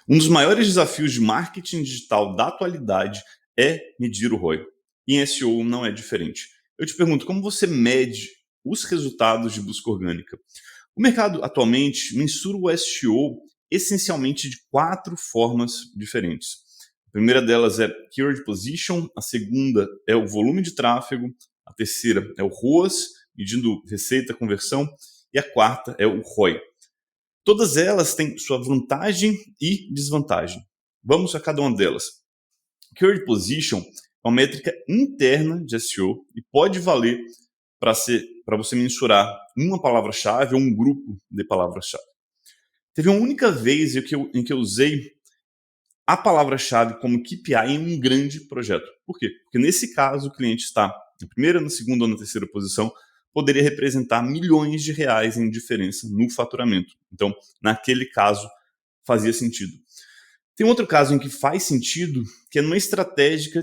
Um dos maiores desafios de marketing digital da atualidade é medir o ROI. E em SEO não é diferente. Eu te pergunto, como você mede os resultados de busca orgânica? O mercado atualmente mensura o SEO essencialmente de 4 formas diferentes. A primeira delas é Keyword Position, a segunda é o volume de tráfego, a terceira é o ROAS, medindo receita, conversão, e a quarta é o ROI. Todas elas têm sua vantagem e desvantagem. Vamos a cada uma delas. Keyword Position é uma métrica interna de SEO e pode valer para você mensurar uma palavra-chave ou um grupo de palavras-chave. Teve uma única vez em que eu usei a palavra-chave como KPI em um grande projeto. Por quê? Porque nesse caso o cliente está na primeira, na segunda ou na terceira posição, poderia representar milhões de reais em diferença no faturamento. Então, naquele caso, fazia sentido. Tem outro caso em que faz sentido, que é numa estratégia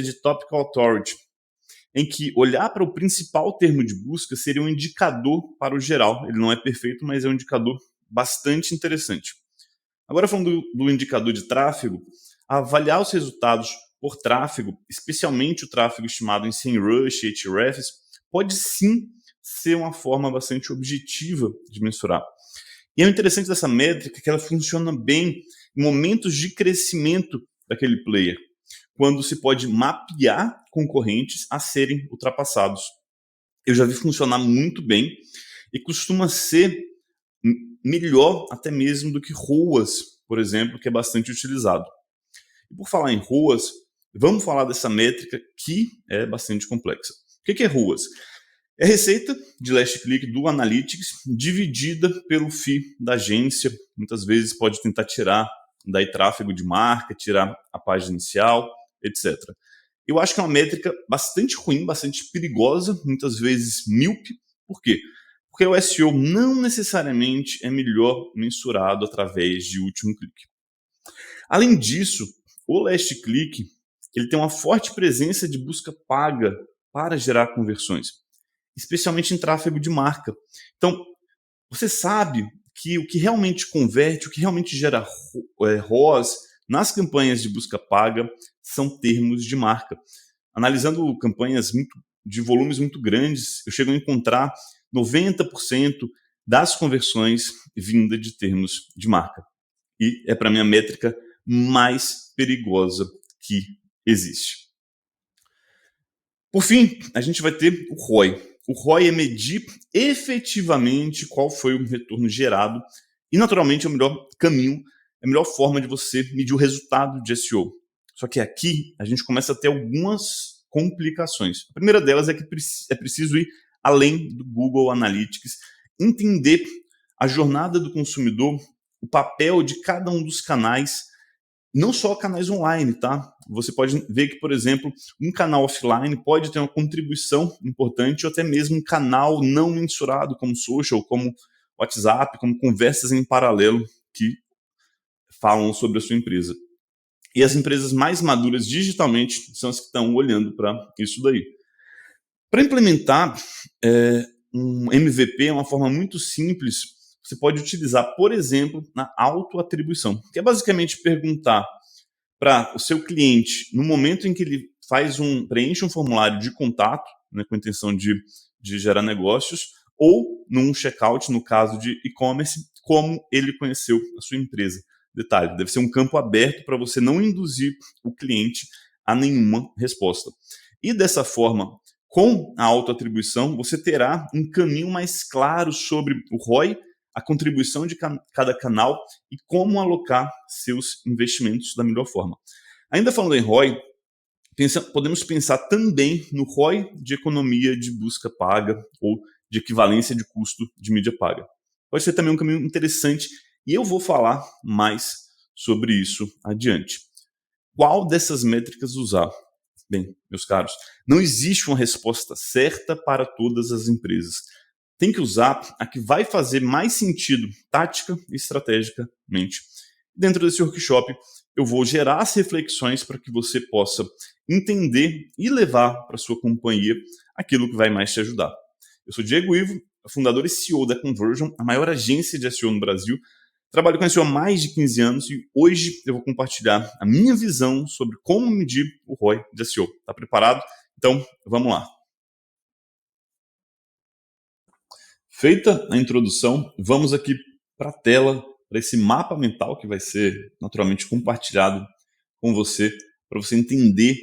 de Topical Authority, em que olhar para o principal termo de busca seria um indicador para o geral. Ele não é perfeito, mas é um indicador bastante interessante. Agora, falando do indicador de tráfego, avaliar os resultados por tráfego, especialmente o tráfego estimado em SEMrush e Ahrefs, pode sim ser uma forma bastante objetiva de mensurar. E o interessante dessa métrica é que ela funciona bem em momentos de crescimento daquele player, quando se pode mapear concorrentes a serem ultrapassados. Eu já vi funcionar muito bem e costuma ser melhor até mesmo do que ROAS, por exemplo, que é bastante utilizado. E por falar em ROAS, vamos falar dessa métrica que é bastante complexa. O que é ROAS? É a receita de last click do Analytics dividida pelo FII da agência. Muitas vezes pode tentar tirar daí tráfego de marca, tirar a página inicial, etc. Eu acho que é uma métrica bastante ruim, bastante perigosa, muitas vezes míope. Por quê? Porque o SEO não necessariamente é melhor mensurado através de último clique. Além disso, o last click ele tem uma forte presença de busca paga para gerar conversões, especialmente em tráfego de marca. Então, você sabe que o que realmente converte, o que realmente gera ROAS nas campanhas de busca paga são termos de marca. Analisando campanhas de volumes muito grandes, eu chego a encontrar 90% das conversões vinda de termos de marca. E é para mim a métrica mais perigosa que existe. Por fim, a gente vai ter o ROI. O ROI é medir efetivamente qual foi o retorno gerado e, naturalmente, é o melhor caminho, é a melhor forma de você medir o resultado de SEO. Só que aqui a gente começa a ter algumas complicações. A primeira delas é que é preciso ir além do Google Analytics, entender a jornada do consumidor, o papel de cada um dos canais, não só canais online, tá? Você pode ver que, por exemplo, um canal offline pode ter uma contribuição importante ou até mesmo um canal não mensurado como social, como WhatsApp, como conversas em paralelo que falam sobre a sua empresa. E as empresas mais maduras digitalmente são as que estão olhando para isso daí. Para implementar um MVP é uma forma muito simples. Você pode utilizar, por exemplo, na autoatribuição, que é basicamente perguntar para o seu cliente, no momento em que ele preenche um formulário de contato, né, com a intenção de gerar negócios, ou num checkout, no caso de e-commerce, como ele conheceu a sua empresa. Detalhe, deve ser um campo aberto para você não induzir o cliente a nenhuma resposta. E dessa forma, com a autoatribuição, você terá um caminho mais claro sobre o ROI, a contribuição de cada canal e como alocar seus investimentos da melhor forma. Ainda falando em ROI, podemos pensar também no ROI de economia de busca paga ou de equivalência de custo de mídia paga. Pode ser também um caminho interessante e eu vou falar mais sobre isso adiante. Qual dessas métricas usar? Bem, meus caros, não existe uma resposta certa para todas as empresas. Tem que usar a que vai fazer mais sentido tática e estrategicamente. Dentro desse workshop, eu vou gerar as reflexões para que você possa entender e levar para sua companhia aquilo que vai mais te ajudar. Eu sou Diego Ivo, fundador e CEO da Conversion, a maior agência de SEO no Brasil. Trabalho com SEO há mais de 15 anos e hoje eu vou compartilhar a minha visão sobre como medir o ROI de SEO. Tá preparado? Então, vamos lá. Feita a introdução, vamos aqui para a tela, para esse mapa mental que vai ser naturalmente compartilhado com você, para você entender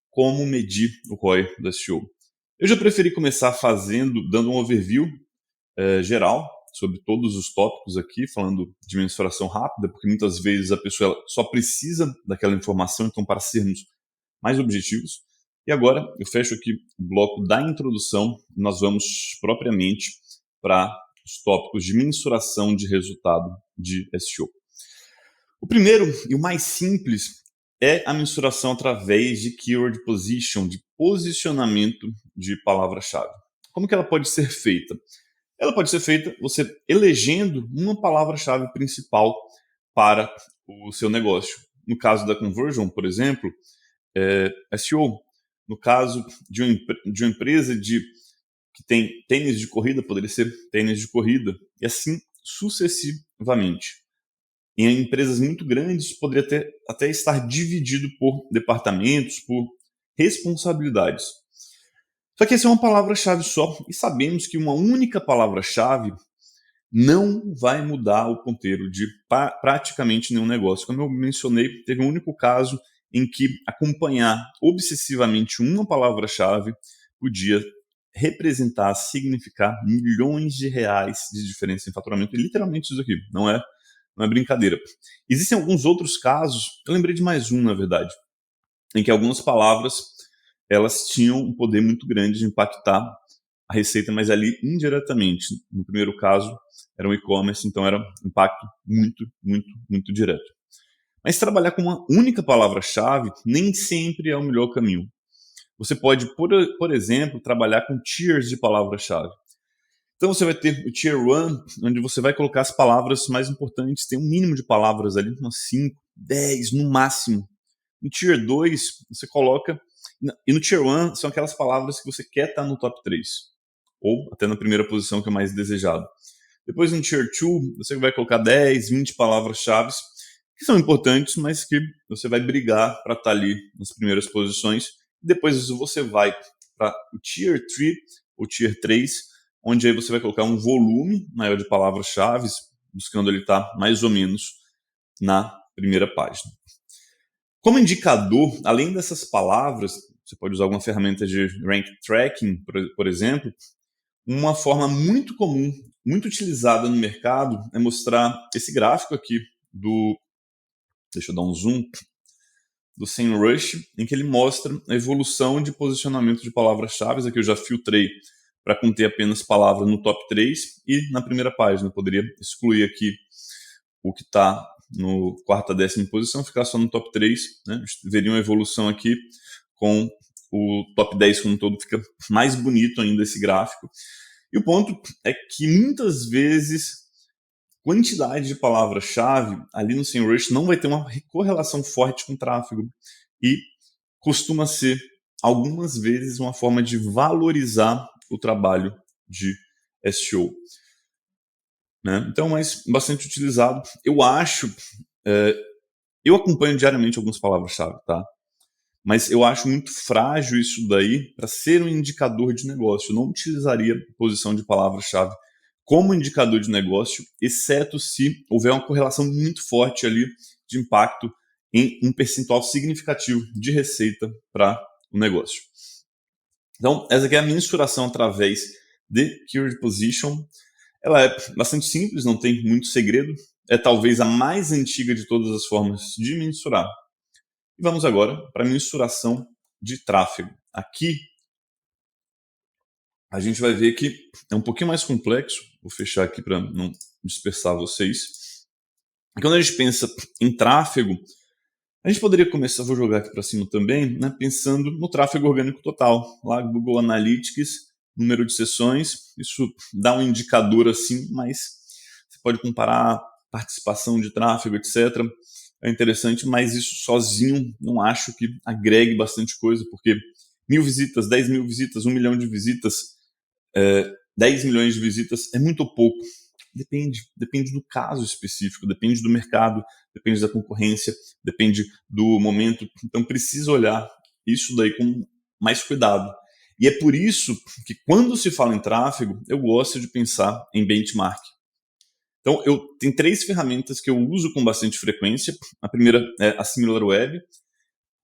como medir o ROI do SEO. Eu já preferi começar dando um overview geral sobre todos os tópicos aqui, falando de mensuração rápida, porque muitas vezes a pessoa só precisa daquela informação, então para sermos mais objetivos. E agora eu fecho aqui o bloco da introdução e nós vamos propriamente para os tópicos de mensuração de resultado de SEO. O primeiro e o mais simples é a mensuração através de keyword position, de posicionamento de palavra-chave. Como que ela pode ser feita? Ela pode ser feita você elegendo uma palavra-chave principal para o seu negócio. No caso da conversion, por exemplo, SEO. No caso de uma empresa que tem tênis de corrida, poderia ser tênis de corrida, e assim sucessivamente. Em empresas muito grandes, poderia até estar dividido por departamentos, por responsabilidades. Só que essa é uma palavra-chave só, e sabemos que uma única palavra-chave não vai mudar o ponteiro de praticamente nenhum negócio. Como eu mencionei, teve um único caso em que acompanhar obsessivamente uma palavra-chave podia representar, significar milhões de reais de diferença em faturamento. E literalmente isso aqui, não é brincadeira. Existem alguns outros casos, eu lembrei de mais um, na verdade, em que algumas palavras elas tinham um poder muito grande de impactar a receita, mas ali indiretamente. No primeiro caso, era um e-commerce, então era um impacto muito, muito, muito direto. Mas trabalhar com uma única palavra-chave nem sempre é o melhor caminho. Você pode, por exemplo, trabalhar com tiers de palavra-chave. Então você vai ter o Tier 1, onde você vai colocar as palavras mais importantes, tem um mínimo de palavras ali, umas 5, 10 no máximo. No Tier 2, você coloca. E no Tier 1 são aquelas palavras que você quer estar no top 3, ou até na primeira posição, que é mais desejado. Depois no Tier 2, você vai colocar 10, 20 palavras-chave, que são importantes, mas que você vai brigar para estar ali nas primeiras posições. Depois você vai para o Tier 3, ou Tier 3, onde aí você vai colocar um volume maior de palavras-chave, buscando ele estar mais ou menos na primeira página. Como indicador, além dessas palavras, você pode usar alguma ferramenta de rank tracking, por exemplo. Uma forma muito comum, muito utilizada no mercado, é mostrar esse gráfico aqui deixa eu dar um zoom, do SEMrush, em que ele mostra a evolução de posicionamento de palavras-chave. Aqui eu já filtrei para conter apenas palavra no top 3 e na primeira página. Eu poderia excluir aqui o que está no quarta, décima posição, ficar só no top 3. Né? Veria uma evolução aqui com o top 10 como um todo, fica mais bonito ainda esse gráfico. E o ponto é que muitas vezes quantidade de palavra-chave ali no SEMrush não vai ter uma correlação forte com o tráfego e costuma ser algumas vezes uma forma de valorizar o trabalho de SEO. Né? Então, mas bastante utilizado. Eu acho, eu acompanho diariamente algumas palavras-chave, tá? Mas eu acho muito frágil isso daí para ser um indicador de negócio. Eu não utilizaria posição de palavra-chave como indicador de negócio, exceto se houver uma correlação muito forte ali de impacto em um percentual significativo de receita para o negócio. Então, essa aqui é a mensuração através de Keyword Position. Ela é bastante simples, não tem muito segredo. É talvez a mais antiga de todas as formas de mensurar. E vamos agora para a mensuração de tráfego. Aqui, a gente vai ver que é um pouquinho mais complexo. Vou fechar aqui para não dispersar vocês. Quando a gente pensa em tráfego, a gente poderia começar, vou jogar aqui para cima também, né, pensando no tráfego orgânico total. Lá, Google Analytics, número de sessões, isso dá um indicador assim, mas você pode comparar participação de tráfego, etc. É interessante, mas isso sozinho não acho que agregue bastante coisa, porque 1.000 visitas, 10.000 visitas, 1 milhão de visitas, 10 milhões de visitas é muito pouco Depende do caso específico, depende do mercado, depende da concorrência, depende do momento. Então precisa olhar isso daí com mais cuidado. E é por isso que quando se fala em tráfego, eu gosto de pensar em benchmark. Então, eu tenho 3 ferramentas que eu uso com bastante frequência. A primeira é a SimilarWeb,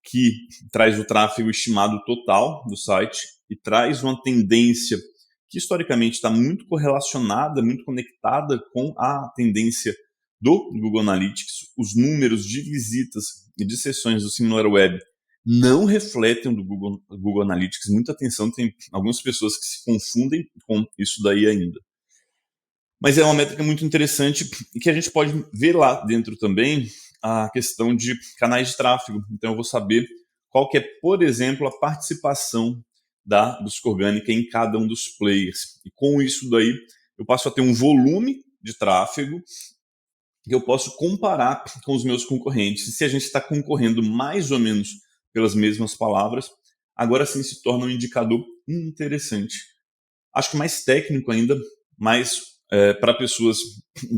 que traz o tráfego estimado total do site e traz uma tendência que historicamente está muito correlacionada, muito conectada com a tendência do Google Analytics. Os números de visitas e de sessões do SimilarWeb não refletem o do Google Analytics. Muita atenção, tem algumas pessoas que se confundem com isso daí ainda. Mas é uma métrica muito interessante e que a gente pode ver lá dentro também a questão de canais de tráfego. Então eu vou saber qual que é, por exemplo, a participação da busca orgânica em cada um dos players. E com isso daí eu passo a ter um volume de tráfego que eu posso comparar com os meus concorrentes. E se a gente está concorrendo mais ou menos pelas mesmas palavras, agora sim se torna um indicador interessante. Acho que mais técnico ainda, mais para pessoas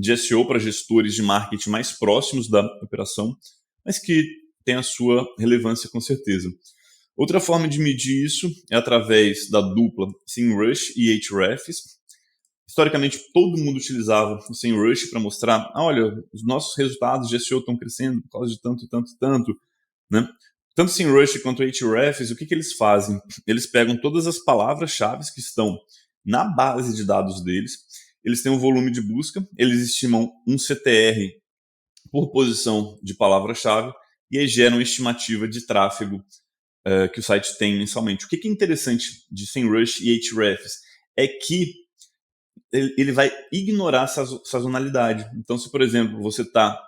de SEO, para gestores de marketing mais próximos da operação, mas que tem a sua relevância com certeza. Outra forma de medir isso é através da dupla SEMrush e Ahrefs. Historicamente, todo mundo utilizava o SEMrush para mostrar, olha, os nossos resultados de SEO estão crescendo por causa de tanto e tanto e tanto, né? Tanto SEMrush quanto Ahrefs, o que eles fazem? Eles pegam todas as palavras-chave que estão na base de dados deles, eles têm um volume de busca, eles estimam um CTR por posição de palavra-chave e aí geram uma estimativa de tráfego que o site tem mensalmente. O que é interessante de SEMrush e Ahrefs é que ele vai ignorar essa sazonalidade. Então, se, por exemplo, você está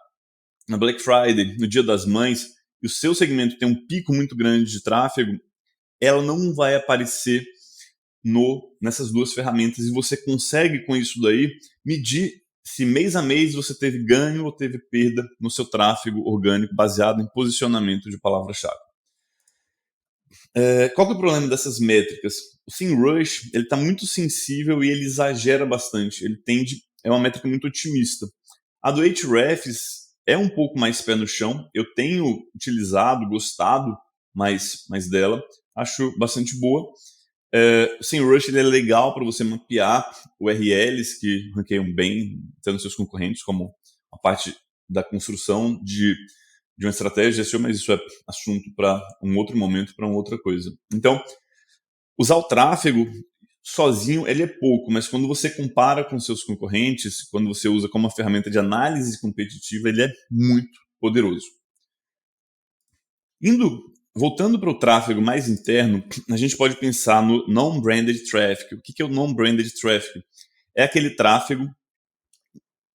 na Black Friday, no Dia das Mães, e o seu segmento tem um pico muito grande de tráfego, ela não vai aparecer nessas duas ferramentas e você consegue com isso daí medir se mês a mês você teve ganho ou teve perda no seu tráfego orgânico baseado em posicionamento de palavra-chave. Qual que é o problema dessas métricas? O SEMrush ele está muito sensível e ele exagera bastante. É uma métrica muito otimista. A do Ahrefs é um pouco mais pé no chão. Eu tenho utilizado, gostado mais dela. Acho bastante boa. O SEMrush ele é legal para você mapear URLs que ranqueiam bem, tendo seus concorrentes, como a parte da construção de uma estratégia de SEO, mas isso é assunto para um outro momento, para uma outra coisa. Então, usar o tráfego sozinho ele é pouco, mas quando você compara com seus concorrentes, quando você usa como uma ferramenta de análise competitiva, ele é muito poderoso. Voltando para o tráfego mais interno, a gente pode pensar no non-branded traffic. O que é o non-branded traffic? É aquele tráfego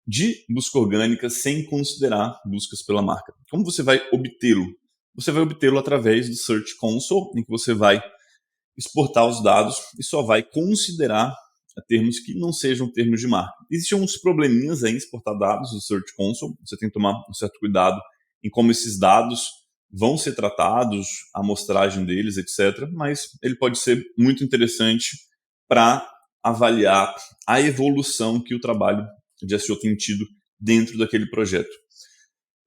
de busca orgânica sem considerar buscas pela marca. Como você vai obtê-lo? Você vai obtê-lo através do Search Console, em que você vai exportar os dados e só vai considerar termos que não sejam termos de marca. Existem uns probleminhas aí em exportar dados do Search Console, você tem que tomar um certo cuidado em como esses dados vão ser tratados, a amostragem deles, etc. Mas ele pode ser muito interessante para avaliar a evolução que o trabalho de SEO tem tido dentro daquele projeto.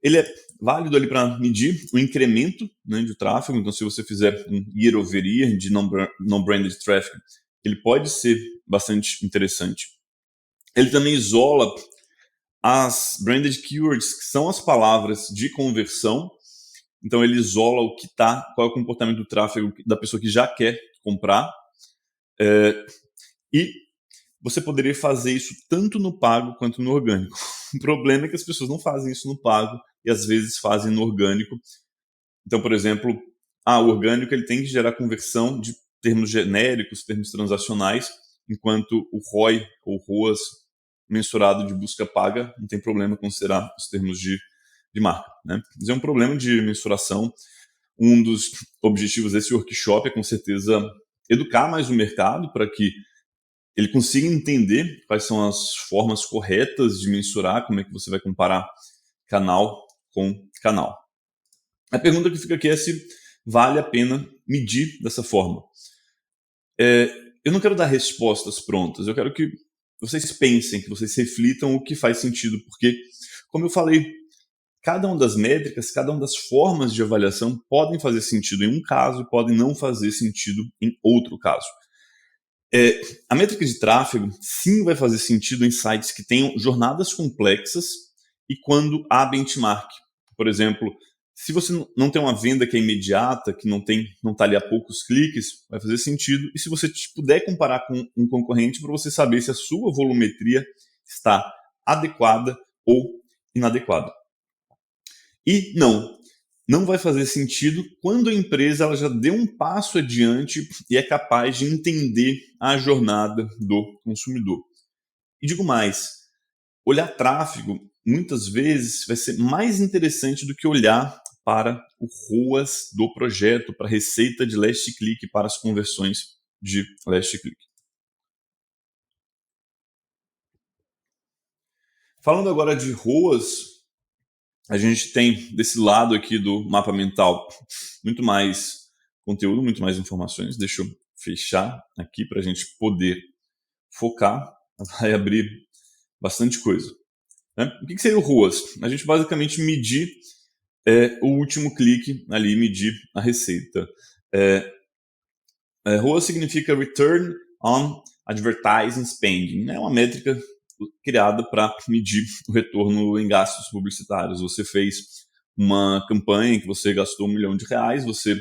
Ele é válido ali para medir o incremento, né, de tráfego. Então, se você fizer um year over year de non-branded traffic, ele pode ser bastante interessante. Ele também isola as branded keywords, que são as palavras de conversão. Então, ele isola qual é o comportamento do tráfego da pessoa que já quer comprar. E você poderia fazer isso tanto no pago quanto no orgânico. O problema é que as pessoas não fazem isso no pago e às vezes fazem no orgânico. Então, por exemplo, o orgânico ele tem que gerar conversão de termos genéricos, termos transacionais, enquanto o ROI ou ROAS mensurado de busca paga não tem problema considerar os termos de marca, né? Mas é um problema de mensuração. Um dos objetivos desse workshop é, com certeza, educar mais o mercado para que ele consiga entender quais são as formas corretas de mensurar, como é que você vai comparar canal com canal. A pergunta que fica aqui é se vale a pena medir dessa forma. Eu não quero dar respostas prontas, eu quero que vocês pensem, que vocês reflitam o que faz sentido, porque, como eu falei, cada uma das métricas, cada uma das formas de avaliação podem fazer sentido em um caso e podem não fazer sentido em outro caso. A métrica de tráfego sim vai fazer sentido em sites que tenham jornadas complexas e quando há benchmark. Por exemplo, se você não tem uma venda que é imediata, que não está ali a poucos cliques, vai fazer sentido. E se você puder comparar com um concorrente para você saber se a sua volumetria está adequada ou inadequada. E não vai fazer sentido quando a empresa ela já deu um passo adiante e é capaz de entender a jornada do consumidor. E digo mais, olhar tráfego muitas vezes vai ser mais interessante do que olhar para o ROAS do projeto, para a receita de last click, para as conversões de last click. Falando agora de ROAS, a gente tem desse lado aqui do mapa mental muito mais conteúdo, muito mais informações. Deixa eu fechar aqui para a gente poder focar. Vai abrir bastante coisa. Né? O que seria o ROAS? A gente basicamente medir o último clique ali, medir a receita. ROAS significa Return on Advertising Spending. É uma métrica criada para medir o retorno em gastos publicitários. Você fez uma campanha que você gastou R$1 milhão, você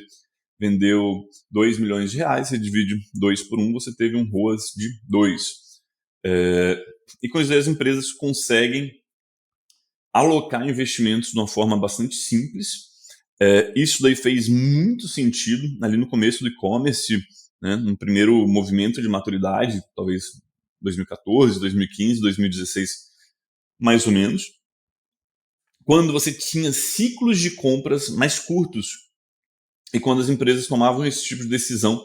vendeu R$2 milhões, você divide 2 por 1, você teve um ROAS de 2. E com isso as empresas conseguem alocar investimentos de uma forma bastante simples. Isso daí fez muito sentido ali no começo do e-commerce, né, no primeiro movimento de maturidade, talvez 2014, 2015, 2016, mais ou menos, quando você tinha ciclos de compras mais curtos e quando as empresas tomavam esse tipo de decisão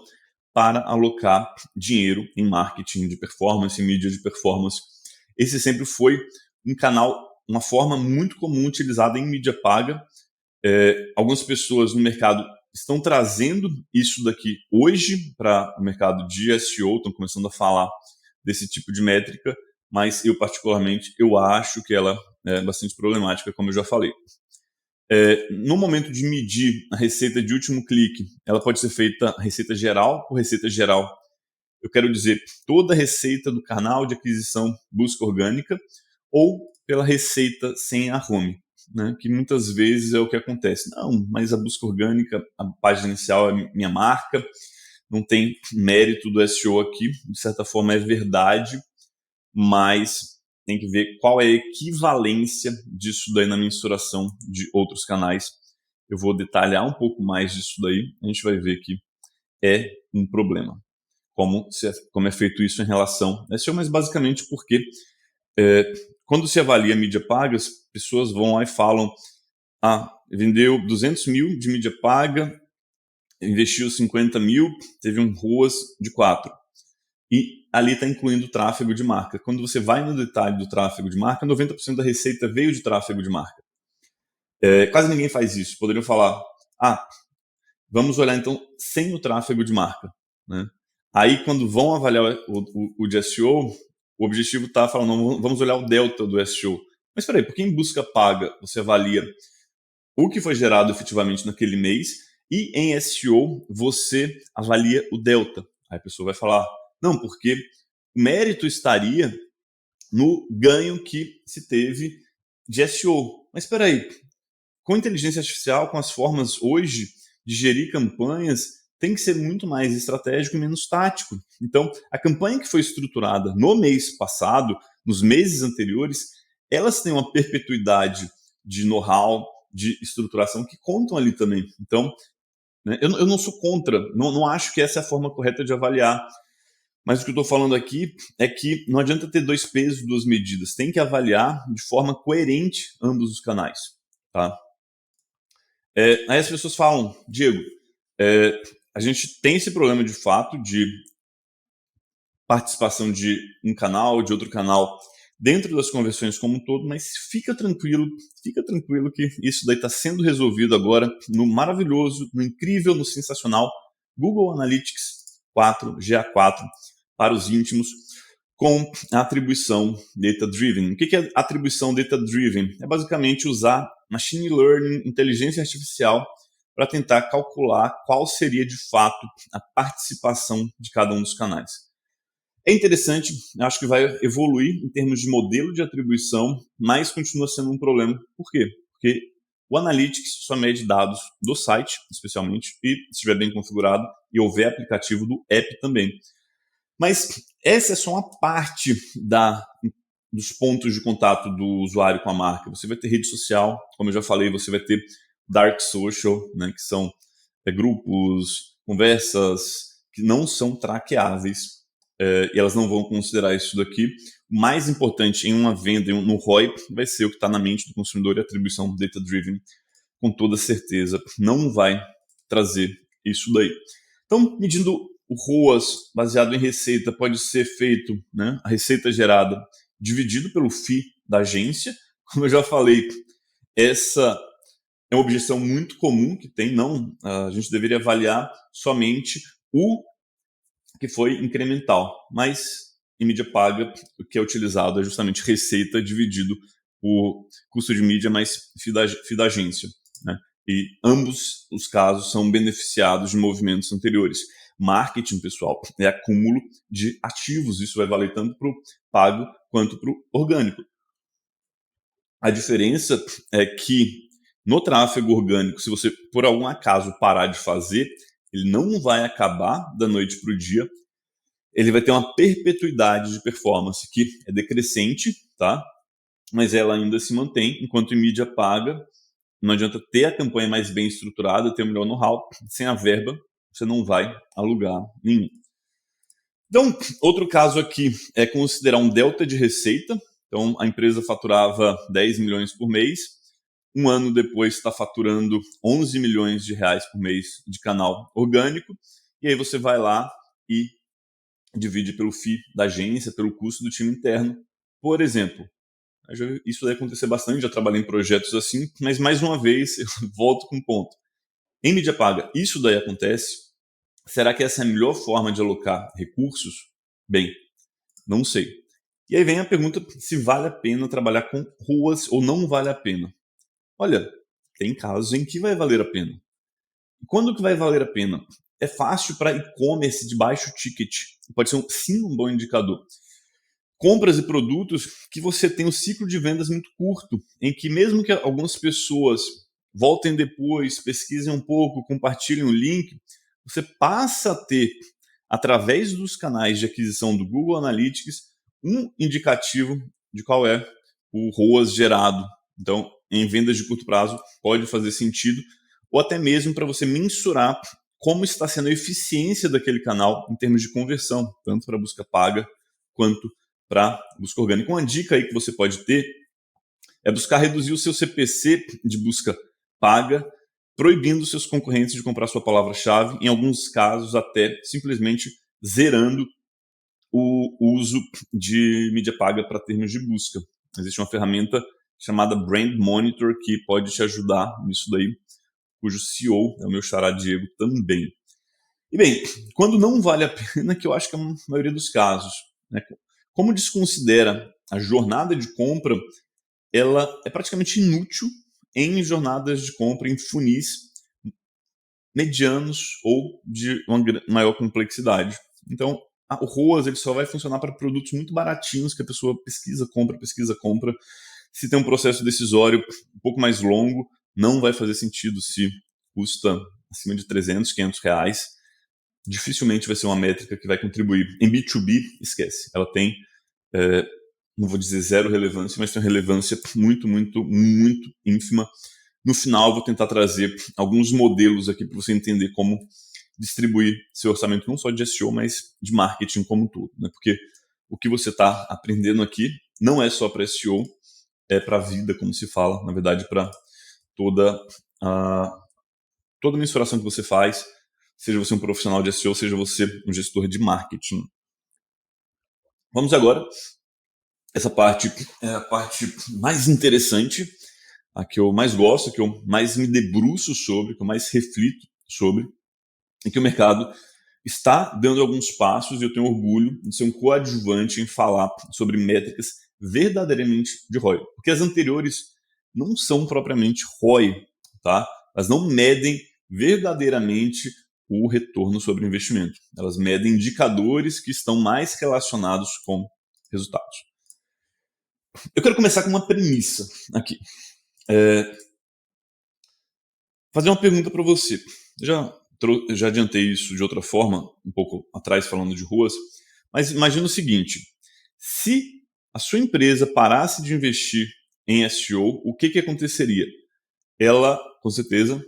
para alocar dinheiro em marketing de performance, em mídia de performance. Esse sempre foi um canal, uma forma muito comum utilizada em mídia paga. Algumas pessoas no mercado estão trazendo isso daqui hoje para o mercado de SEO, estão começando a falar desse tipo de métrica, mas eu particularmente eu acho que ela é bastante problemática, como eu já falei. No momento de medir a receita de último clique, ela pode ser feita receita geral por receita geral. Eu quero dizer, toda a receita do canal de aquisição busca orgânica ou pela receita sem a home, né? Que muitas vezes é o que acontece. Não, mas a busca orgânica, a página inicial é minha marca, não tem mérito do SEO aqui, de certa forma é verdade, mas tem que ver qual é a equivalência disso daí na mensuração de outros canais. Eu vou detalhar um pouco mais disso daí, a gente vai ver que é um problema. Como é feito isso em relação a SEO, mas basicamente porque quando se avalia mídia paga, as pessoas vão lá e falam: vendeu 200 mil de mídia paga, investiu 50 mil, teve um ROAS de 4. E ali está incluindo o tráfego de marca. Quando você vai no detalhe do tráfego de marca, 90% da receita veio de tráfego de marca. Quase ninguém faz isso. Poderiam falar: vamos olhar então sem o tráfego de marca, né? Aí, quando vão avaliar o de SEO, o objetivo está falando: não, vamos olhar o delta do SEO. Mas espera aí, porque em busca paga você avalia o que foi gerado efetivamente naquele mês e em SEO você avalia o delta. Aí a pessoa vai falar: não, porque o mérito estaria no ganho que se teve de SEO. Mas espera aí, com inteligência artificial, com as formas hoje de gerir campanhas, tem que ser muito mais estratégico e menos tático. Então, a campanha que foi estruturada no mês passado, nos meses anteriores, elas têm uma perpetuidade de know-how, de estruturação que contam ali também. Então, né, eu não sou contra, não acho que essa é a forma correta de avaliar. Mas o que eu estou falando aqui é que não adianta ter 2 pesos, 2 medidas. Tem que avaliar de forma coerente ambos os canais. Tá? Aí as pessoas falam: Diego, a gente tem esse problema de fato de participação de um canal, de outro canal, dentro das conversões como um todo, mas fica tranquilo que isso daí está sendo resolvido agora no maravilhoso, no incrível, no sensacional Google Analytics 4, GA4, para os íntimos, com a atribuição data-driven. O que é atribuição data-driven? É basicamente usar machine learning, inteligência artificial, para tentar calcular qual seria de fato a participação de cada um dos canais. É interessante, acho que vai evoluir em termos de modelo de atribuição, mas continua sendo um problema. Por quê? Porque o Analytics só mede dados do site, especialmente, e se estiver bem configurado, e houver aplicativo do app também. Mas essa é só uma parte dos pontos de contato do usuário com a marca. Você vai ter rede social, como eu já falei, você vai ter dark social, né, que são grupos, conversas que não são traqueáveis, e elas não vão considerar isso daqui. O mais importante em uma venda, no ROI, vai ser o que está na mente do consumidor, e a atribuição data-driven, com toda certeza, não vai trazer isso daí. Então, medindo o ROAS baseado em receita pode ser feito, né, a receita gerada dividido pelo FII da agência. Como eu já falei, essa é uma objeção muito comum que tem, não, a gente deveria avaliar somente o que foi incremental, mas em mídia paga o que é utilizado é justamente receita dividido por custo de mídia mais FII da agência, né? E ambos os casos são beneficiados de movimentos anteriores. Marketing, pessoal, é acúmulo de ativos. Isso vai valer tanto para o pago quanto para o orgânico. A diferença é que no tráfego orgânico, se você por algum acaso parar de fazer, ele não vai acabar da noite para o dia. Ele vai ter uma perpetuidade de performance que é decrescente, tá? Mas ela ainda se mantém, enquanto em mídia paga, não adianta ter a campanha mais bem estruturada, ter o melhor know-how, sem a verba, você não vai a lugar nenhum. Então, outro caso aqui é considerar um delta de receita. Então, a empresa faturava 10 milhões por mês, um ano depois está faturando 11 milhões de reais por mês de canal orgânico, e aí você vai lá e divide pelo FII da agência, pelo custo do time interno, por exemplo. Isso deve acontecer bastante, já trabalhei em projetos assim, mas mais uma vez eu volto com um ponto. Em mídia paga, isso daí acontece? Será que essa é a melhor forma de alocar recursos? Bem, não sei. E aí vem a pergunta se vale a pena trabalhar com ruas ou não vale a pena. Olha, tem casos em que vai valer a pena. E quando que vai valer a pena? É fácil para e-commerce de baixo ticket. Pode ser sim um bom indicador. Compras e produtos que você tem um ciclo de vendas muito curto, em que mesmo que algumas pessoas voltem depois, pesquisem um pouco, compartilhem o link, você passa a ter, através dos canais de aquisição do Google Analytics, um indicativo de qual é o ROAS gerado. Então, em vendas de curto prazo, pode fazer sentido, ou até mesmo para você mensurar como está sendo a eficiência daquele canal em termos de conversão, tanto para busca paga quanto para busca orgânica. Uma dica aí que você pode ter é buscar reduzir o seu CPC de busca paga, proibindo seus concorrentes de comprar sua palavra-chave, em alguns casos até simplesmente zerando o uso de mídia paga para termos de busca. Existe uma ferramenta chamada Brand Monitor que pode te ajudar nisso daí, cujo CEO é o meu xará Diego também. E bem, quando não vale a pena, que eu acho que é a maioria dos casos, né? Como desconsidera a jornada de compra, ela é praticamente inútil em jornadas de compra em funis medianos ou de uma maior complexidade. Então, o ROAS ele só vai funcionar para produtos muito baratinhos que a pessoa pesquisa, compra. Se tem um processo decisório um pouco mais longo, não vai fazer sentido se custa acima de 300, 500 reais. Dificilmente vai ser uma métrica que vai contribuir. Em B2B, esquece. Ela tem, não vou dizer zero relevância, mas tem uma relevância muito, muito, muito ínfima. No final, vou tentar trazer alguns modelos aqui para você entender como distribuir seu orçamento, não só de SEO, mas de marketing como um todo. Né? Porque o que você está aprendendo aqui não é só para SEO, é para a vida, como se fala, na verdade, para toda a mensuração que você faz, seja você um profissional de SEO, seja você um gestor de marketing. Vamos agora, essa parte é a parte mais interessante, a que eu mais gosto, a que eu mais me debruço sobre, que eu mais reflito sobre, e que o mercado está dando alguns passos e eu tenho orgulho de ser um coadjuvante em falar sobre métricas verdadeiramente de ROI, porque as anteriores não são propriamente ROI, tá? Elas não medem verdadeiramente o retorno sobre o investimento. Elas medem indicadores que estão mais relacionados com resultados. Eu quero começar com uma premissa aqui. Fazer uma pergunta para você. Eu já adiantei isso de outra forma, um pouco atrás, falando de ruas, mas imagina o seguinte: se a sua empresa parasse de investir em SEO, o que aconteceria? Ela, com certeza,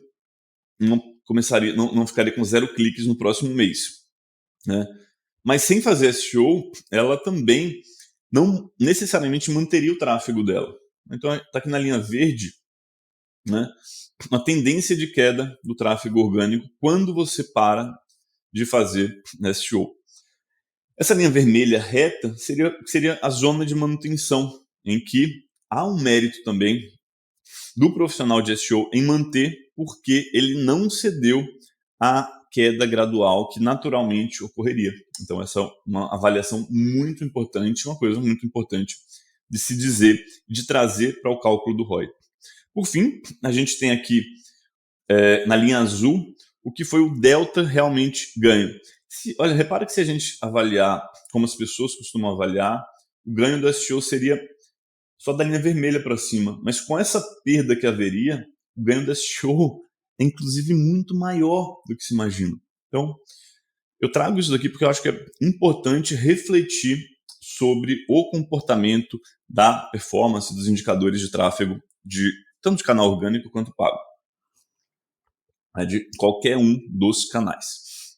não ficaria com 0 cliques no próximo mês, né? Mas sem fazer SEO, ela também não necessariamente manteria o tráfego dela. Então, está aqui na linha verde, né, uma tendência de queda do tráfego orgânico quando você para de fazer SEO. Essa linha vermelha reta seria a zona de manutenção, em que há um mérito também do profissional de SEO em manter, porque ele não cedeu à queda gradual que naturalmente ocorreria. Então, essa é uma avaliação muito importante, uma coisa muito importante de se dizer, de trazer para o cálculo do ROI. Por fim, a gente tem aqui na linha azul o que foi o delta realmente ganho. Olha, repara que se a gente avaliar como as pessoas costumam avaliar, o ganho do SEO seria só da linha vermelha para cima. Mas com essa perda que haveria, o ganho do SEO é inclusive muito maior do que se imagina. Então, eu trago isso daqui porque eu acho que é importante refletir sobre o comportamento da performance dos indicadores de tráfego tanto de canal orgânico quanto pago, de qualquer um dos canais.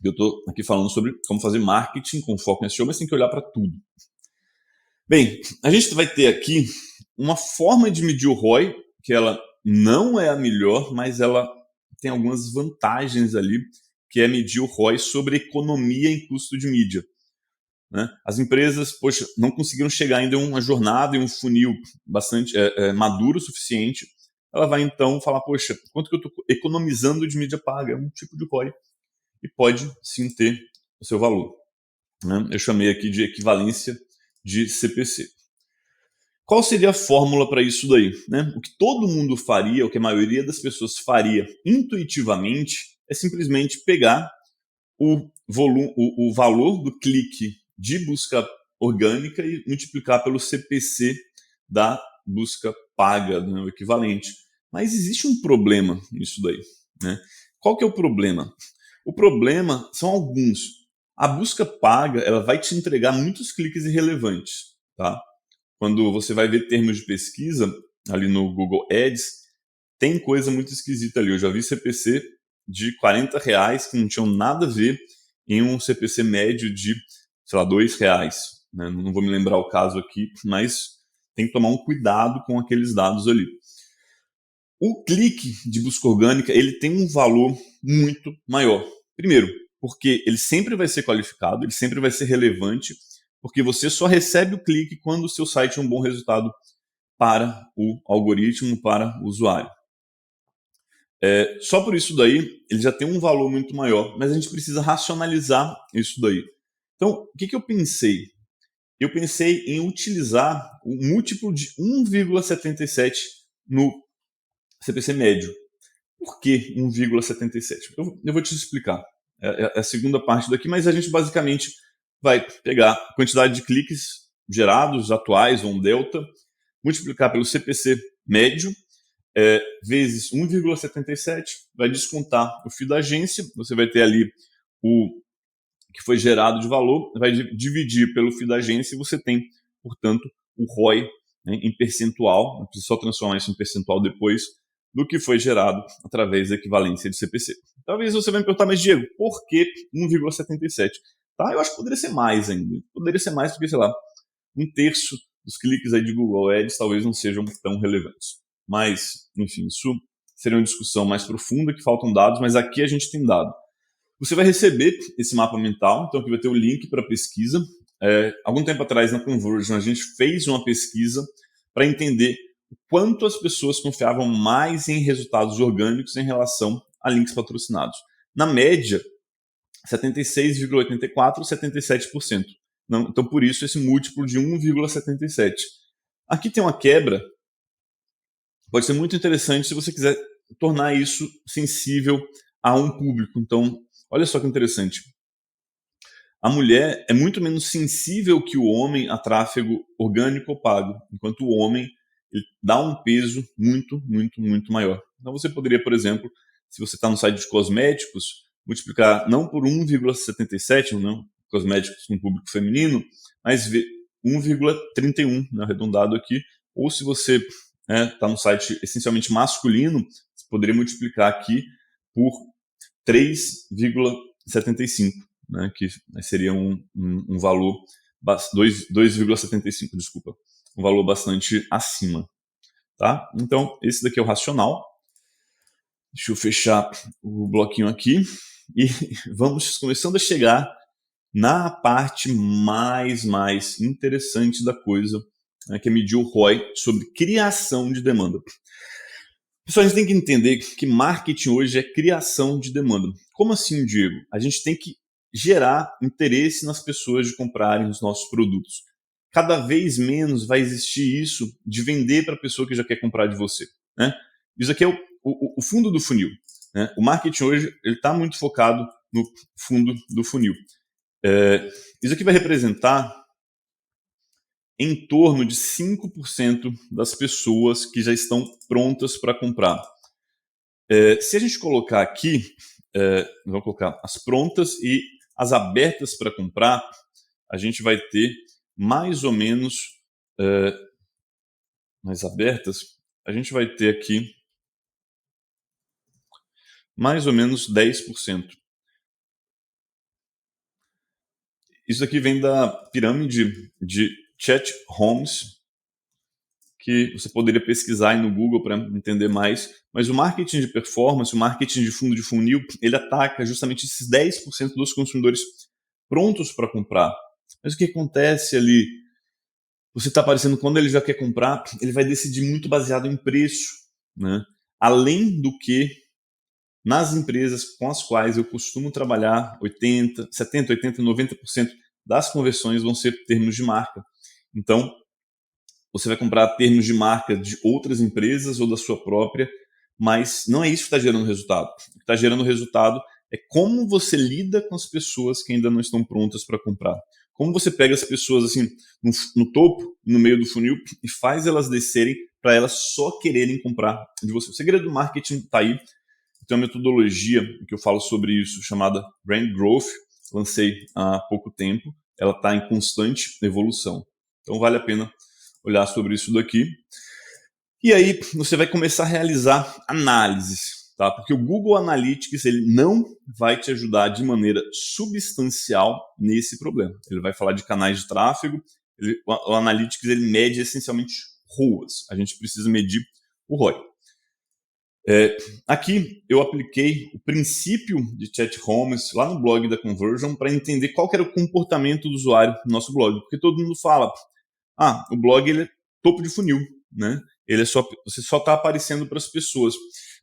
Eu estou aqui falando sobre como fazer marketing com foco em SEO, mas tem que olhar para tudo. Bem, a gente vai ter aqui uma forma de medir o ROI, que ela não é a melhor, mas ela tem algumas vantagens ali, que é medir o ROI sobre economia em custo de mídia. Né? As empresas, não conseguiram chegar ainda em uma jornada, em um funil bastante maduro o suficiente. Ela vai então falar, quanto que eu estou economizando de mídia paga? É um tipo de ROI e pode sim ter o seu valor. Né? Eu chamei aqui de equivalência de CPC. Qual seria a fórmula para isso daí? Né? O que todo mundo faria, o que a maioria das pessoas faria intuitivamente, é simplesmente pegar o valor do clique de busca orgânica e multiplicar pelo CPC da busca paga, né, o equivalente. Mas existe um problema nisso daí. Né? Qual que é o problema? O problema são alguns. A busca paga, ela vai te entregar muitos cliques irrelevantes. Tá? Quando você vai ver termos de pesquisa ali no Google Ads, tem coisa muito esquisita ali. Eu já vi CPC de R$ 40 que não tinham nada a ver em um CPC médio de, sei lá, R$ 2. Né? Não vou me lembrar o caso aqui, mas tem que tomar um cuidado com aqueles dados ali. O clique de busca orgânica, ele tem um valor muito maior. Primeiro, porque ele sempre vai ser qualificado, ele sempre vai ser relevante, porque você só recebe o clique quando o seu site é um bom resultado para o algoritmo, para o usuário. Só por isso daí, ele já tem um valor muito maior, mas a gente precisa racionalizar isso daí. Então, o que eu pensei? Eu pensei em utilizar o múltiplo de 1,77 no CPC médio. Por que 1,77? Eu vou te explicar. É a segunda parte daqui, mas a gente basicamente vai pegar a quantidade de cliques gerados, atuais, ou um delta, multiplicar pelo CPC médio, vezes 1,77, vai descontar o FII da agência, você vai ter ali o que foi gerado de valor, vai dividir pelo FII da agência e você tem, portanto, o ROI, né, em percentual, não precisa só transformar isso em percentual depois, do que foi gerado através da equivalência de CPC. Talvez você vai me perguntar, mas Diego, por que 1,77? Tá? Eu acho que poderia ser mais ainda. Poderia ser mais porque, sei lá, 1/3 dos cliques aí de Google Ads talvez não sejam tão relevantes. Mas, enfim, isso seria uma discussão mais profunda, que faltam dados, mas aqui a gente tem dado. Você vai receber esse mapa mental, então aqui vai ter o link para a pesquisa. Algum tempo atrás, na Conversion, a gente fez uma pesquisa para entender o quanto as pessoas confiavam mais em resultados orgânicos em relação a links patrocinados. Na média, 76,84, 77%. Não, então, por isso, esse múltiplo de 1,77. Aqui tem uma quebra, pode ser muito interessante se você quiser tornar isso sensível a um público. Então, olha só que interessante. A mulher é muito menos sensível que o homem a tráfego orgânico ou pago, enquanto o homem ele dá um peso muito, muito, muito maior. Então você poderia, por exemplo, se você está no site de cosméticos, multiplicar não por 1,77, não, cosméticos com público feminino, mas 1,31, né, arredondado aqui, ou se você está no site essencialmente masculino, você poderia multiplicar aqui por 3,75, né, que seria um valor 2,75, desculpa, um valor bastante acima, tá? Então esse daqui é o racional. Deixa eu fechar o bloquinho aqui e vamos começando a chegar na parte mais interessante da coisa, né, que é medir o ROI sobre criação de demanda. Pessoal, a gente tem que entender que marketing hoje é criação de demanda. Como assim, Diego? A gente tem que gerar interesse nas pessoas de comprarem os nossos produtos. Cada vez menos vai existir isso de vender para a pessoa que já quer comprar de você, né? Isso aqui é o fundo do funil, né? O marketing hoje está muito focado no fundo do funil. Isso aqui vai representar em torno de 5% das pessoas que já estão prontas para comprar. Se a gente colocar aqui, vamos colocar as prontas e as abertas para comprar, a gente vai ter mais ou menos, mais abertas, a gente vai ter aqui mais ou menos 10%. Isso aqui vem da pirâmide de Chet Holmes, que você poderia pesquisar aí no Google para entender mais, mas o marketing de performance, o marketing de fundo de funil, ele ataca justamente esses 10% dos consumidores prontos para comprar. Mas o que acontece ali? Você está aparecendo quando ele já quer comprar, ele vai decidir muito baseado em preço, né? Além do que nas empresas com as quais eu costumo trabalhar, 80, 70, 80, 90% das conversões vão ser termos de marca. Então, você vai comprar termos de marca de outras empresas ou da sua própria, mas não é isso que está gerando resultado. O que está gerando resultado é como você lida com as pessoas que ainda não estão prontas para comprar. Como você pega as pessoas assim no topo, no meio do funil, e faz elas descerem para elas só quererem comprar de você. O segredo do marketing está aí. Tem uma metodologia que eu falo sobre isso, chamada Brand Growth. Lancei há pouco tempo. Ela está em constante evolução. Então vale a pena olhar sobre isso daqui. E aí você vai começar a realizar análises, tá? Porque o Google Analytics ele não vai te ajudar de maneira substancial nesse problema. Ele vai falar de canais de tráfego. O Analytics ele mede essencialmente ROAS. A gente precisa medir o ROI. Aqui eu apliquei o princípio de Chet Holmes lá no blog da Conversion para entender qual que era o comportamento do usuário no nosso blog. Porque todo mundo fala, o blog ele é topo de funil, né? Ele é você só está aparecendo para as pessoas.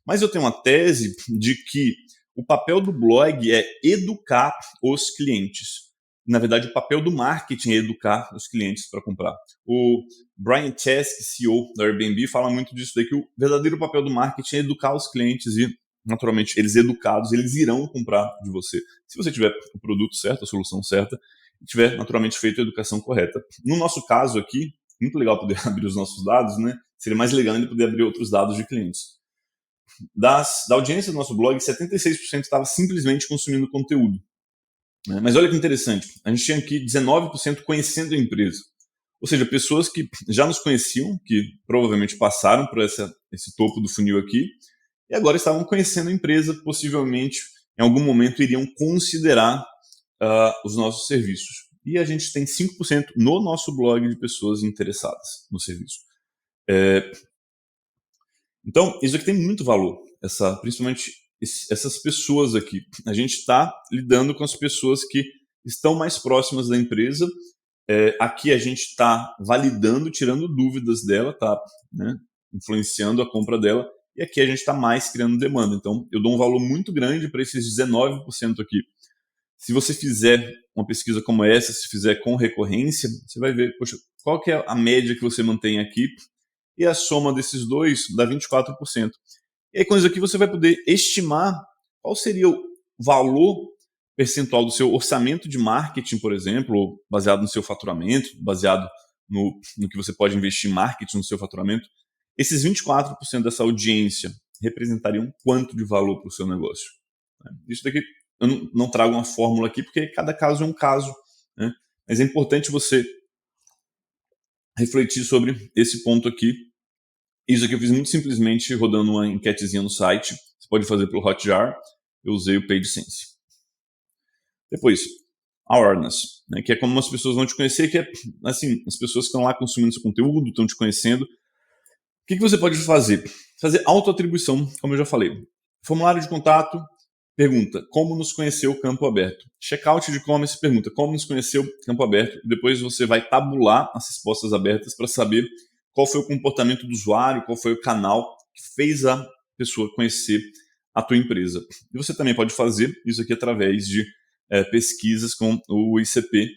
Mas eu tenho uma tese de que o papel do blog é educar os clientes. Na verdade, o papel do marketing é educar os clientes para comprar. O Brian Chesky, CEO da Airbnb, fala muito disso daí, que o verdadeiro papel do marketing é educar os clientes e, naturalmente, eles educados, eles irão comprar de você. Se você tiver o produto certo, a solução certa, e tiver, naturalmente, feito a educação correta. No nosso caso aqui, muito legal poder abrir os nossos dados, né? Seria mais legal ainda poder abrir outros dados de clientes. Da audiência do nosso blog, 76% estava simplesmente consumindo conteúdo. Mas olha que interessante, a gente tinha aqui 19% conhecendo a empresa. Ou seja, pessoas que já nos conheciam, que provavelmente passaram por esse topo do funil aqui, e agora estavam conhecendo a empresa, possivelmente em algum momento iriam considerar os nossos serviços. E a gente tem 5% no nosso blog de pessoas interessadas no serviço. Então, isso aqui tem muito valor, principalmente essas pessoas aqui. A gente está lidando com as pessoas que estão mais próximas da empresa. Aqui a gente está validando, tirando dúvidas dela, tá, né, influenciando a compra dela. E aqui a gente está mais criando demanda. Então, eu dou um valor muito grande para esses 19% aqui. Se você fizer uma pesquisa como essa, se fizer com recorrência, você vai ver, poxa, qual que é a média que você mantém aqui, e a soma desses dois dá 24%. E aí com isso aqui você vai poder estimar qual seria o valor percentual do seu orçamento de marketing, por exemplo, baseado no seu faturamento, baseado no que você pode investir em marketing no seu faturamento. Esses 24% dessa audiência representariam quanto de valor para o seu negócio? Isso daqui, eu não trago uma fórmula aqui, porque cada caso é um caso, né? Mas é importante você refletir sobre esse ponto aqui. Isso aqui eu fiz muito simplesmente rodando uma enquetezinha no site. Você pode fazer pelo Hotjar. Eu usei o PageSense. Depois, awareness, né, que é como as pessoas vão te conhecer, que é assim, as pessoas que estão lá consumindo seu conteúdo, estão te conhecendo. O que você pode fazer? Fazer autoatribuição, como eu já falei. Formulário de contato, pergunta, como nos conheceu campo aberto. Checkout de e-commerce, pergunta, como nos conheceu campo aberto. Depois você vai tabular as respostas abertas para saber qual foi o comportamento do usuário, qual foi o canal que fez a pessoa conhecer a tua empresa. E você também pode fazer isso aqui através de pesquisas com o ICP,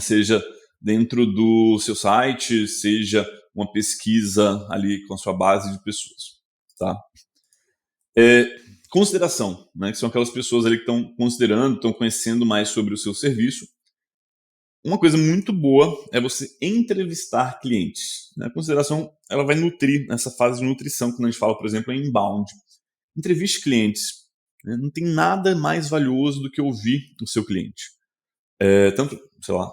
seja dentro do seu site, seja uma pesquisa ali com a sua base de pessoas. Tá? Consideração, né, que são aquelas pessoas ali que estão considerando, estão conhecendo mais sobre o seu serviço. Uma coisa muito boa é você entrevistar clientes. Né? A consideração ela vai nutrir nessa fase de nutrição, quando a gente fala, por exemplo, em inbound. Entreviste clientes. Né? Não tem nada mais valioso do que ouvir o seu cliente. Tanto, sei lá,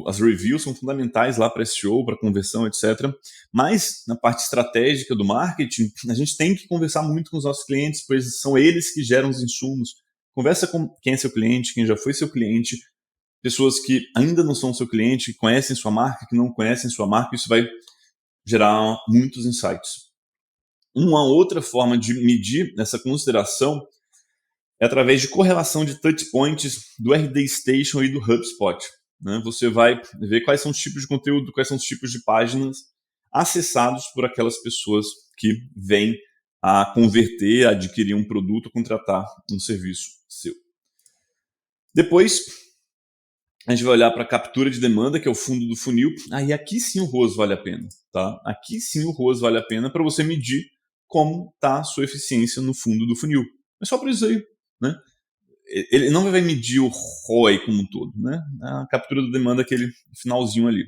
as reviews são fundamentais lá para SEO, para conversão, etc. Mas na parte estratégica do marketing, a gente tem que conversar muito com os nossos clientes, pois são eles que geram os insumos. Conversa com quem é seu cliente, quem já foi seu cliente, pessoas que ainda não são seu cliente, que conhecem sua marca, que não conhecem sua marca, isso vai gerar muitos insights. Uma outra forma de medir essa consideração é através de correlação de touchpoints do RD Station e do HubSpot. Né? Você vai ver quais são os tipos de conteúdo, quais são os tipos de páginas acessados por aquelas pessoas que vêm a converter, a adquirir um produto, a contratar um serviço seu. Depois, a gente vai olhar para a captura de demanda, que é o fundo do funil. Aí aqui sim o ROAS vale a pena. Tá? Aqui sim o ROAS vale a pena para você medir como está a sua eficiência no fundo do funil. É só por isso aí. Né? Ele não vai medir o ROI como um todo. Né? A captura da demanda é aquele finalzinho ali.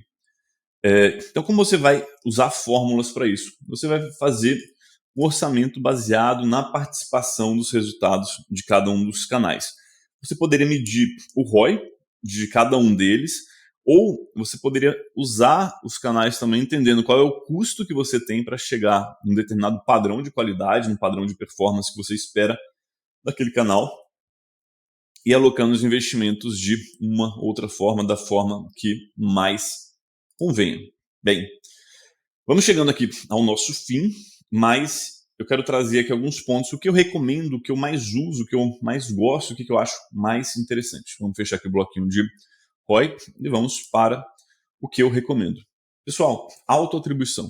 Então, como você vai usar fórmulas para isso? Você vai fazer um orçamento baseado na participação dos resultados de cada um dos canais. Você poderia medir o ROI de cada um deles, ou você poderia usar os canais também entendendo qual é o custo que você tem para chegar num determinado padrão de qualidade, num padrão de performance que você espera daquele canal, e alocando os investimentos de uma outra forma, da forma que mais convenha. Bem, vamos chegando aqui ao nosso fim, mas eu quero trazer aqui alguns pontos, o que eu recomendo, o que eu mais uso, o que eu mais gosto, o que eu acho mais interessante. Vamos fechar aqui o bloquinho de ROI e vamos para o que eu recomendo. Pessoal, autoatribuição.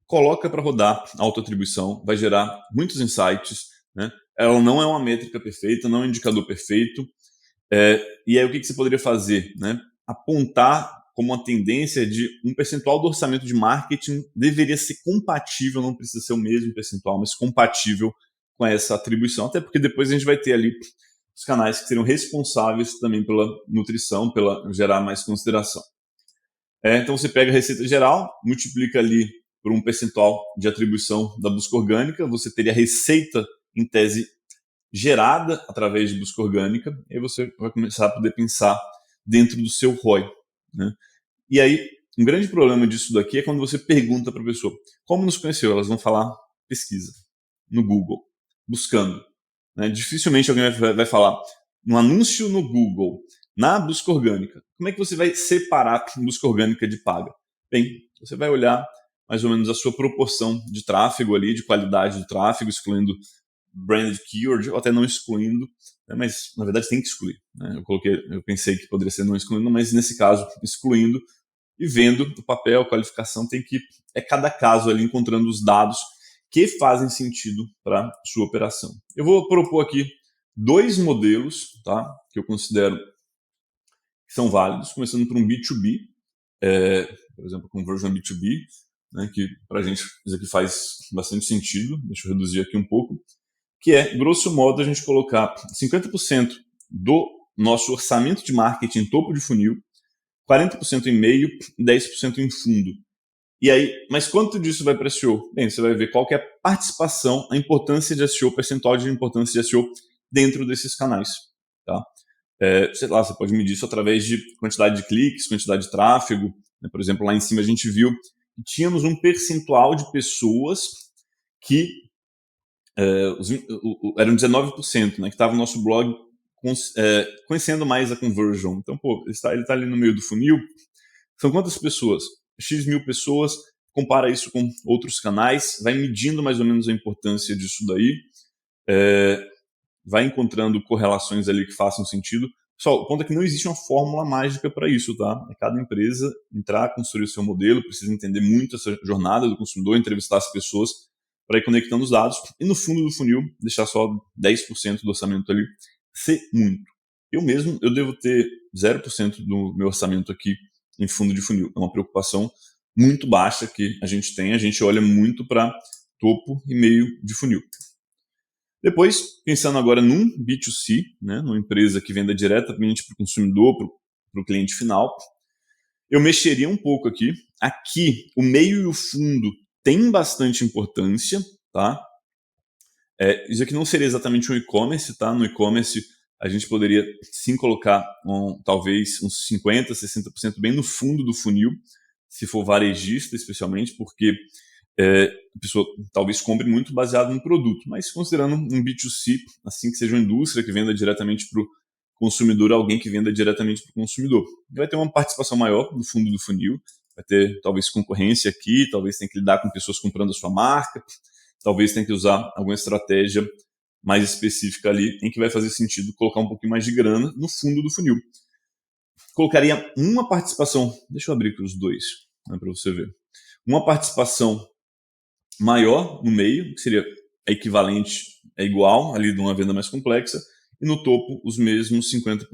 Coloca para rodar a autoatribuição, vai gerar muitos insights. Né? Ela não é uma métrica perfeita, não é um indicador perfeito. E aí o que você poderia fazer? Né? Apontar como uma tendência de um percentual do orçamento de marketing deveria ser compatível, não precisa ser o mesmo percentual, mas compatível com essa atribuição, até porque depois a gente vai ter ali os canais que seriam responsáveis também pela nutrição, pela gerar mais consideração. Então você pega a receita geral, multiplica ali por um percentual de atribuição da busca orgânica, você teria a receita em tese gerada através de busca orgânica, e aí você vai começar a poder pensar dentro do seu ROI. Né? E aí, um grande problema disso daqui é quando você pergunta para a pessoa como nos conheceu, elas vão falar pesquisa, no Google, buscando. Né? Dificilmente alguém vai falar um anúncio no Google, na busca orgânica. Como é que você vai separar busca orgânica de paga? Bem, você vai olhar mais ou menos a sua proporção de tráfego ali, de qualidade do tráfego, excluindo branded keyword, ou até não excluindo, né, mas na verdade tem que excluir. Né? Eu pensei que poderia ser não excluindo, mas nesse caso excluindo e vendo o papel, a qualificação, tem que cada caso ali encontrando os dados que fazem sentido para sua operação. Eu vou propor aqui dois modelos, tá, que eu considero que são válidos, começando por um B2B, por exemplo, conversion B2B, né, que para a gente isso aqui faz bastante sentido. Deixa eu reduzir aqui um pouco, que é, grosso modo, a gente colocar 50% do nosso orçamento de marketing em topo de funil, 40% em meio e 10% em fundo. E aí, mas quanto disso vai para SEO? Bem, você vai ver qual que é a participação, a importância de SEO, percentual de importância de SEO dentro desses canais. Tá? Sei lá, você pode medir isso através de quantidade de cliques, quantidade de tráfego. Né? Por exemplo, lá em cima a gente viu que tínhamos um percentual de pessoas que eram 19%, né, que estava no nosso blog conhecendo mais a conversion. Então, pô, ele tá ali no meio do funil. São quantas pessoas? X mil pessoas. Compara isso com outros canais, vai medindo mais ou menos a importância disso daí, vai encontrando correlações ali que façam sentido. Pessoal, o ponto é que não existe uma fórmula mágica para isso, tá? É cada empresa entrar, construir o seu modelo, precisa entender muito essa jornada do consumidor, entrevistar as pessoas para ir conectando os dados e no fundo do funil deixar só 10% do orçamento ali ser muito. Eu devo ter 0% do meu orçamento aqui em fundo de funil. É uma preocupação muito baixa que a gente tem, a gente olha muito para topo e meio de funil. Depois, pensando agora num B2C, né, numa empresa que venda diretamente para o consumidor, para o cliente final, eu mexeria um pouco aqui. Aqui, o meio e o fundo tem bastante importância, tá? Isso aqui não seria exatamente um e-commerce, tá? No e-commerce, a gente poderia sim colocar talvez uns 50%, 60% bem no fundo do funil, se for varejista especialmente, porque a pessoa talvez compre muito baseado no produto, mas considerando um B2C, assim que seja uma indústria que venda diretamente para o consumidor, alguém que venda diretamente para o consumidor, vai ter uma participação maior no fundo do funil, vai ter talvez concorrência aqui, talvez tenha que lidar com pessoas comprando a sua marca, talvez tenha que usar alguma estratégia mais específica ali, em que vai fazer sentido colocar um pouquinho mais de grana no fundo do funil. Colocaria uma participação, deixa eu abrir aqui os dois, né, para você ver, uma participação maior no meio, que seria equivalente, igual ali de uma venda mais complexa, e no topo os mesmos 50%.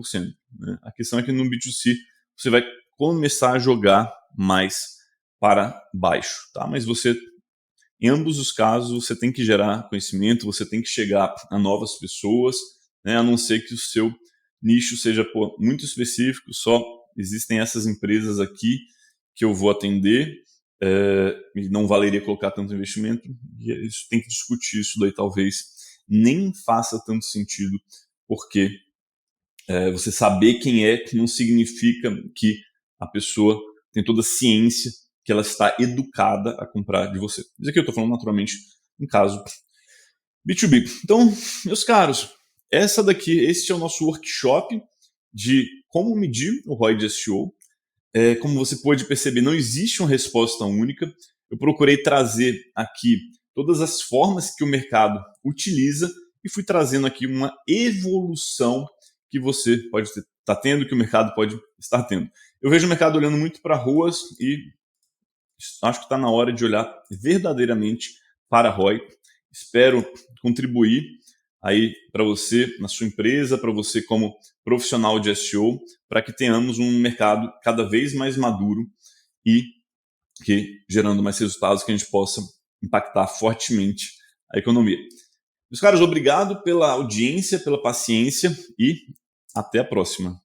Né? A questão é que no B2C você vai começar a jogar mais para baixo, tá? Mas você, em ambos os casos, você tem que gerar conhecimento, você tem que chegar a novas pessoas, né? A não ser que o seu nicho seja muito específico, só existem essas empresas aqui que eu vou atender, e não valeria colocar tanto investimento, e isso tem que discutir isso daí, talvez nem faça tanto sentido, porque você saber quem é não significa que a pessoa tem toda a ciência que ela está educada a comprar de você. Isso aqui eu estou falando naturalmente em caso B2B. Então, meus caros, este é o nosso workshop de como medir o ROI de SEO. Como você pode perceber, não existe uma resposta única. Eu procurei trazer aqui todas as formas que o mercado utiliza e fui trazendo aqui uma evolução que você pode estar tendo, que o mercado pode estar tendo. Eu vejo o mercado olhando muito para ruas e acho que está na hora de olhar verdadeiramente para a ROI. Espero contribuir aí para você, na sua empresa, para você como profissional de SEO, para que tenhamos um mercado cada vez mais maduro e que gerando mais resultados que a gente possa impactar fortemente a economia. Meus caros, obrigado pela audiência, pela paciência e até a próxima.